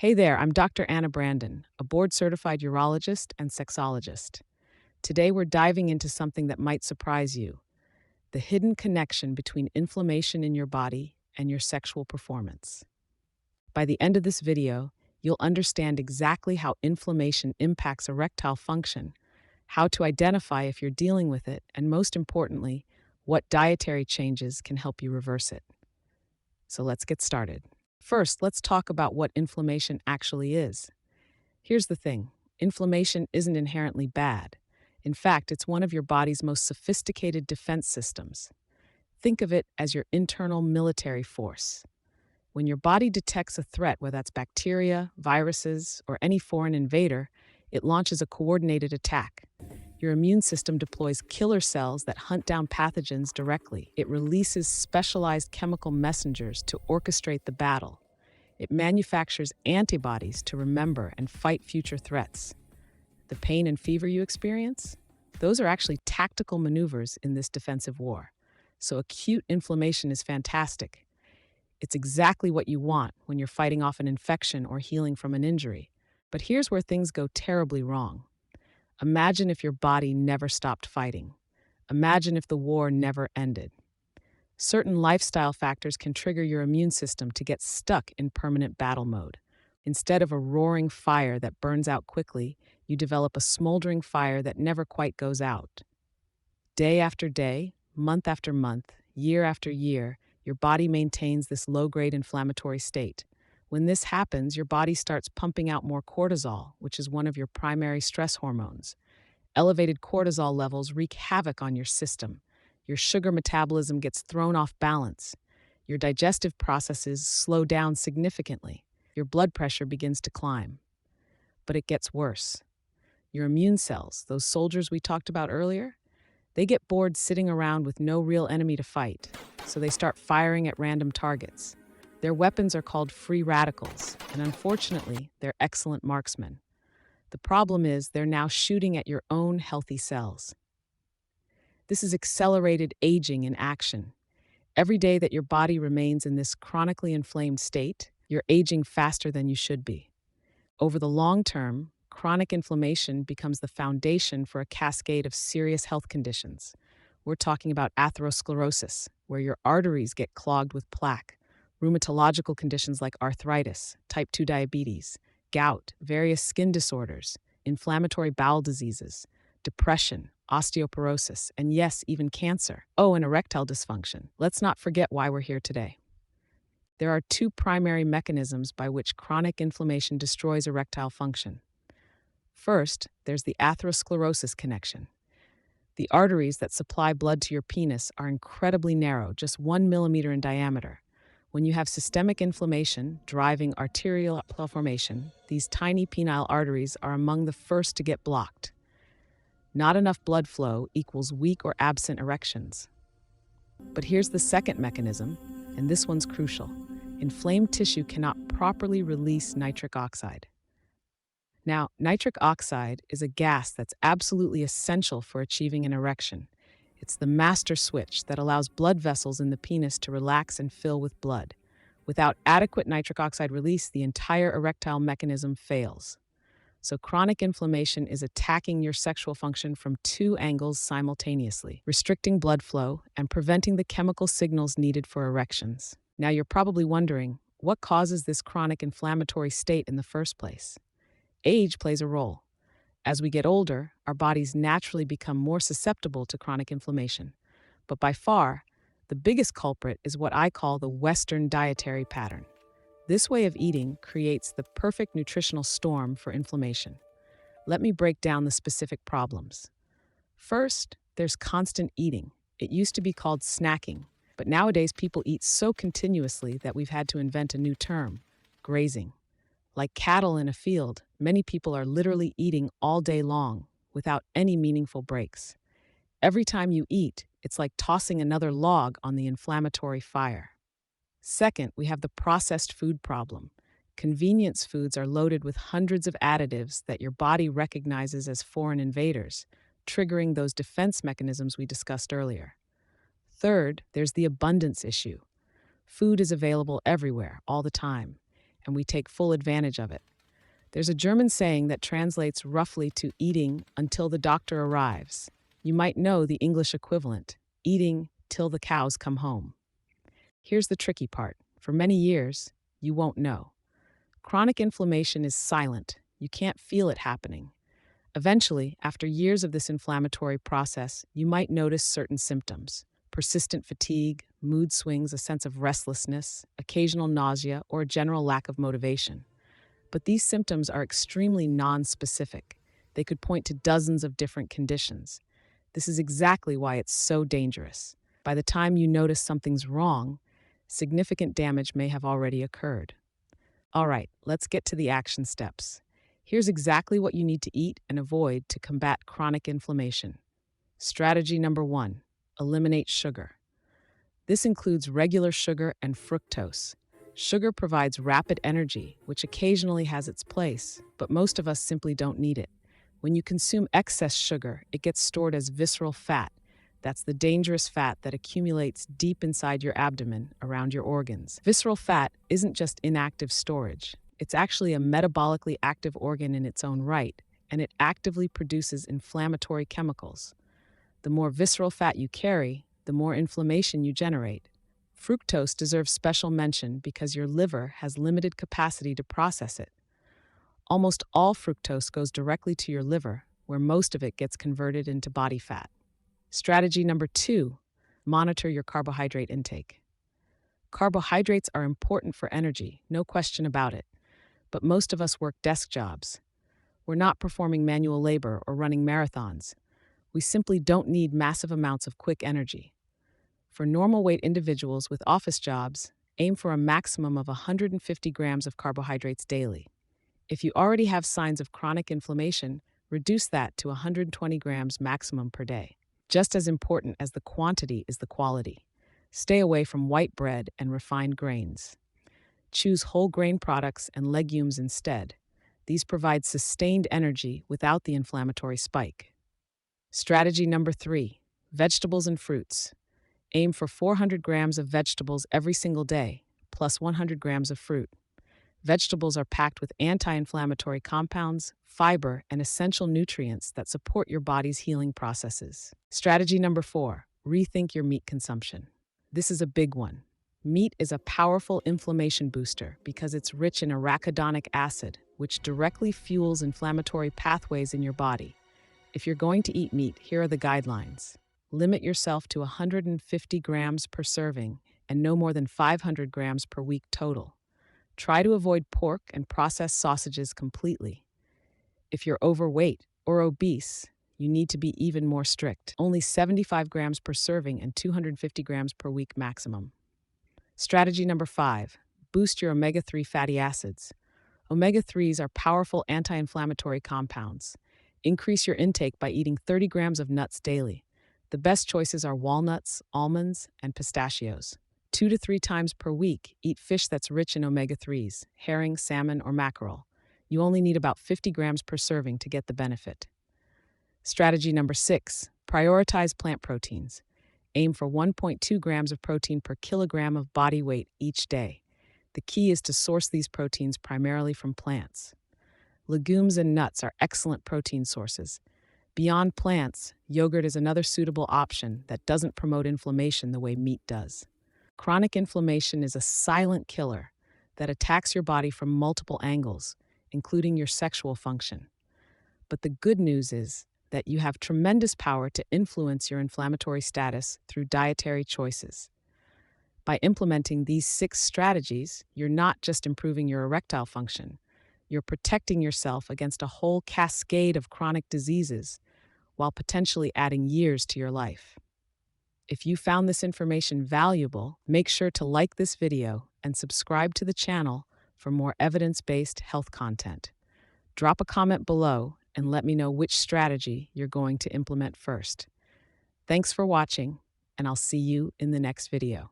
Hey there, I'm Dr. Anna Brandon, a board-certified urologist and sexologist. Today we're diving into something that might surprise you, the hidden connection between inflammation in your body and your sexual performance. By the end of this video, you'll understand exactly how inflammation impacts erectile function, how to identify if you're dealing with it, and most importantly, what dietary changes can help you reverse it. So let's get started. First, let's talk about what inflammation actually is. Here's the thing, inflammation isn't inherently bad. In fact, it's one of your body's most sophisticated defense systems. Think of it as your internal military force. When your body detects a threat, whether that's bacteria, viruses, or any foreign invader, it launches a coordinated attack. Your immune system deploys killer cells that hunt down pathogens directly. It releases specialized chemical messengers to orchestrate the battle. It manufactures antibodies to remember and fight future threats. The pain and fever you experience? Those are actually tactical maneuvers in this defensive war. So acute inflammation is fantastic. It's exactly what you want when you're fighting off an infection or healing from an injury. But here's where things go terribly wrong. Imagine if your body never stopped fighting. Imagine if the war never ended. Certain lifestyle factors can trigger your immune system to get stuck in permanent battle mode. Instead of a roaring fire that burns out quickly, you develop a smoldering fire that never quite goes out. Day after day, month after month, year after year, your body maintains this low-grade inflammatory state. When this happens, your body starts pumping out more cortisol, which is one of your primary stress hormones. Elevated cortisol levels wreak havoc on your system. Your sugar metabolism gets thrown off balance. Your digestive processes slow down significantly. Your blood pressure begins to climb. But it gets worse. Your immune cells, those soldiers we talked about earlier, they get bored sitting around with no real enemy to fight, so they start firing at random targets. Their weapons are called free radicals, and unfortunately, they're excellent marksmen. The problem is they're now shooting at your own healthy cells. This is accelerated aging in action. Every day that your body remains in this chronically inflamed state, you're aging faster than you should be. Over the long term, chronic inflammation becomes the foundation for a cascade of serious health conditions. We're talking about atherosclerosis, where your arteries get clogged with plaque, rheumatological conditions like arthritis, type 2 diabetes, gout, various skin disorders, inflammatory bowel diseases, depression, osteoporosis, and yes, even cancer. Oh, and erectile dysfunction. Let's not forget why we're here today. There are two primary mechanisms by which chronic inflammation destroys erectile function. First, there's the atherosclerosis connection. The arteries that supply blood to your penis are incredibly narrow, just 1 millimeter in diameter. When you have systemic inflammation driving arterial formation, these tiny penile arteries are among the first to get blocked. Not enough blood flow equals weak or absent erections. But here's the second mechanism, and this one's crucial. Inflamed tissue cannot properly release nitric oxide. Now, nitric oxide is a gas that's absolutely essential for achieving an erection. It's the master switch that allows blood vessels in the penis to relax and fill with blood. Without adequate nitric oxide release, the entire erectile mechanism fails. So chronic inflammation is attacking your sexual function from two angles simultaneously, restricting blood flow and preventing the chemical signals needed for erections. Now you're probably wondering, what causes this chronic inflammatory state in the first place? Age plays a role. As we get older, our bodies naturally become more susceptible to chronic inflammation. But by far, the biggest culprit is what I call the Western dietary pattern. This way of eating creates the perfect nutritional storm for inflammation. Let me break down the specific problems. First, there's constant eating. It used to be called snacking, but nowadays people eat so continuously that we've had to invent a new term, grazing. Like cattle in a field, many people are literally eating all day long without any meaningful breaks. Every time you eat, it's like tossing another log on the inflammatory fire. Second, we have the processed food problem. Convenience foods are loaded with hundreds of additives that your body recognizes as foreign invaders, triggering those defense mechanisms we discussed earlier. Third, there's the abundance issue. Food is available everywhere, all the time. and we take full advantage of it. There's a German saying that translates roughly to eating until the doctor arrives. You might know the English equivalent, eating till the cows come home. Here's the tricky part. For many years, you won't know. Chronic inflammation is silent. You can't feel it happening. Eventually, after years of this inflammatory process, you might notice certain symptoms: persistent fatigue, mood swings, a sense of restlessness, occasional nausea, or a general lack of motivation. But these symptoms are extremely non-specific. They could point to dozens of different conditions. This is exactly why it's so dangerous. By the time you notice something's wrong, significant damage may have already occurred. All right, let's get to the action steps. Here's exactly what you need to eat and avoid to combat chronic inflammation. Strategy number 1, eliminate sugar. This includes regular sugar and fructose. Sugar provides rapid energy, which occasionally has its place, but most of us simply don't need it. When you consume excess sugar, it gets stored as visceral fat. That's the dangerous fat that accumulates deep inside your abdomen, around your organs. Visceral fat isn't just inactive storage. It's actually a metabolically active organ in its own right, and it actively produces inflammatory chemicals. The more visceral fat you carry, the more inflammation you generate. Fructose deserves special mention because your liver has limited capacity to process it. Almost all fructose goes directly to your liver, where most of it gets converted into body fat. Strategy number 2, monitor your carbohydrate intake. Carbohydrates are important for energy, no question about it. But most of us work desk jobs. We're not performing manual labor or running marathons. We simply don't need massive amounts of quick energy. For normal weight individuals with office jobs, aim for a maximum of 150 grams of carbohydrates daily. If you already have signs of chronic inflammation, reduce that to 120 grams maximum per day. Just as important as the quantity is the quality. Stay away from white bread and refined grains. Choose whole grain products and legumes instead. These provide sustained energy without the inflammatory spike. Strategy number 3, vegetables and fruits. Aim for 400 grams of vegetables every single day, plus 100 grams of fruit. Vegetables are packed with anti-inflammatory compounds, fiber, and essential nutrients that support your body's healing processes. Strategy number 4, rethink your meat consumption. This is a big one. Meat is a powerful inflammation booster because it's rich in arachidonic acid, which directly fuels inflammatory pathways in your body. If you're going to eat meat, here are the guidelines. Limit yourself to 150 grams per serving and no more than 500 grams per week total. Try to avoid pork and processed sausages completely. If you're overweight or obese, you need to be even more strict. Only 75 grams per serving and 250 grams per week maximum. Strategy number 5, boost your omega-3 fatty acids. Omega-3s are powerful anti-inflammatory compounds. Increase your intake by eating 30 grams of nuts daily. The best choices are walnuts, almonds, and pistachios. 2 to 3 times per week, eat fish that's rich in omega-3s, herring, salmon, or mackerel. You only need about 50 grams per serving to get the benefit. Strategy number 6, prioritize plant proteins. Aim for 1.2 grams of protein per kilogram of body weight each day. The key is to source these proteins primarily from plants. Legumes and nuts are excellent protein sources. Beyond plants, yogurt is another suitable option that doesn't promote inflammation the way meat does. Chronic inflammation is a silent killer that attacks your body from multiple angles, including your sexual function. But the good news is that you have tremendous power to influence your inflammatory status through dietary choices. By implementing these 6 strategies, you're not just improving your erectile function, you're protecting yourself against a whole cascade of chronic diseases while potentially adding years to your life. If you found this information valuable, make sure to like this video and subscribe to the channel for more evidence-based health content. Drop a comment below and let me know which strategy you're going to implement first. Thanks for watching, and I'll see you in the next video.